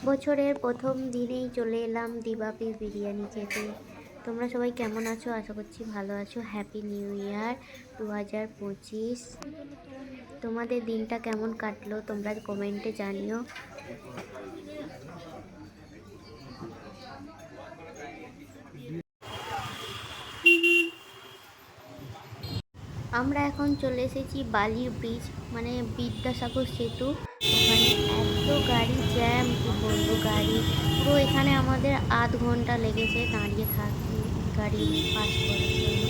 বছরের প্রথম দিনেই চলে এলাম দিবাপি বিরিয়ানি খেতে। তোমরা সবাই কেমন আছো? আশা করছি ভালো আছো। Happy new year 2025। তোমাদের দিনটা কেমন কাটলো তোমরা কমেন্টে জানিও। আমরা এখন চলে এসেছি বালি ব্রিজ, মানে বিদ্যাসাগর সেতু। ওখানে এত গাড়ি জ্যাম, কি বলবো, গাড়ি পুরো এখানে আমাদের আধ ঘন্টা লেগেছে দাঁড়িয়ে থাকি গাড়ি পাস করার জন্য।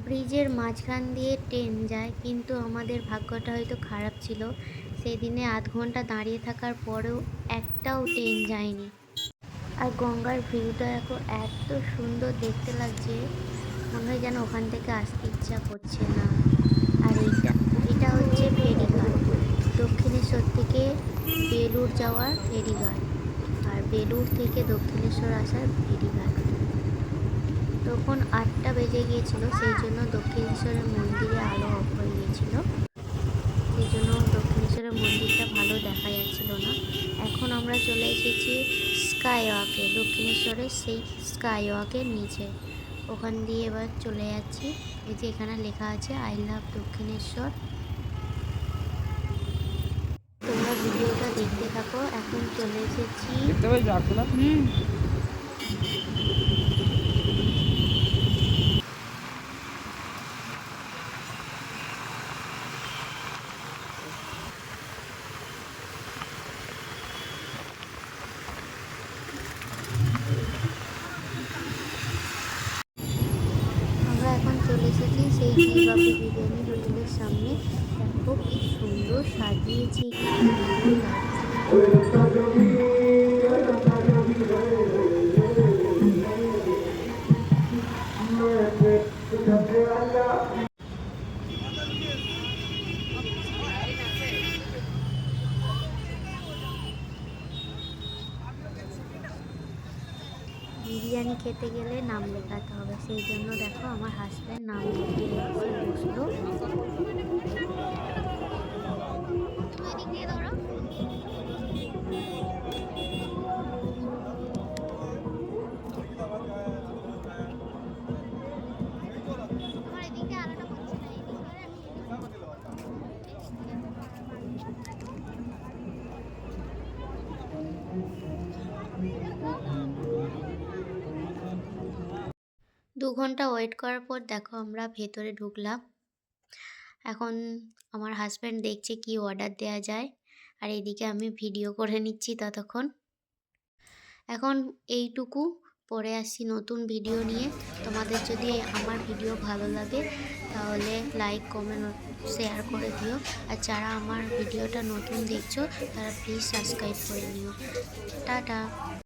ব্রিজের মাঝখান দিয়ে ট্রেন যায়, কিন্তু আমাদের ভাগ্যটা হয়তো খারাপ ছিল। সেদিনে আধ ঘন্টা দাঁড়িয়ে থাকার পরেও একটাও ট্রেন যায়নি। আর গঙ্গার ভিউটা এখন এত সুন্দর দেখতে লাগছে, মনে হয় যেন ওখান থেকে আসতে ইচ্ছা করছে না। আর এটা হচ্ছে ফেরিঘাট, দক্ষিণেশ্বর থেকে বেলুড় যাওয়ার ফেরিঘাট, আর বেলুড় থেকে দক্ষিণেশ্বর আসার ফেরিঘাট। তখন 8টা বেজে গিয়েছিল, সেই জন্য দক্ষিণেশ্বরের মন্দিরে আলো অফ হয়ে গিয়েছিল, সেই জন্য দক্ষিণেশ্বরের মন্দিরটা ভালো দেখা যাচ্ছিল না। এখন আমরা চলে এসেছি স্কাই ওয়াকে, দক্ষিণেশ্বরের সেই স্কাই ওয়াকের নিচে। ওখান দিয়ে এবার চলে যাচ্ছি। এই যে এখানে লেখা আছে আই লাভ দক্ষিণেশ্বর। তোমরা ভিডিওটা দেখতে থাকো। এখন চলে এসেছি। আমরা এখন চলে এসেছি সেই দিবাপি বিরিয়ানি হোটেলের সামনে। দেখো কি সুন্দর সাজিয়েছে, কি সুন্দর লাগছে। বিরিয়ানি খেতে গেলে নাম লেখাতে হবে, সেই জন্য দেখো আমার হাজব্যান্ড নাম লিখে এসে বসলো। দু ঘন্টা ওয়েট করার পর দেখো আমরা ভেতরে ঢুকলাম। এখন আমার হাজব্যান্ড দেখছে কি অর্ডার দেওয়া যায়, আর এদিকে আমি ভিডিও করে নিচ্ছি ততক্ষণ। এখন এইটুকু, পরে আসছি নতুন ভিডিও নিয়ে। তোমাদের যদি আমার ভিডিও ভালো লাগে তাহলে লাইক কমেন্ট শেয়ার করে দিও। আর যারা আমার ভিডিওটা নতুন দেখছো তারা প্লিজ সাবস্ক্রাইব করে নিও। টাটা।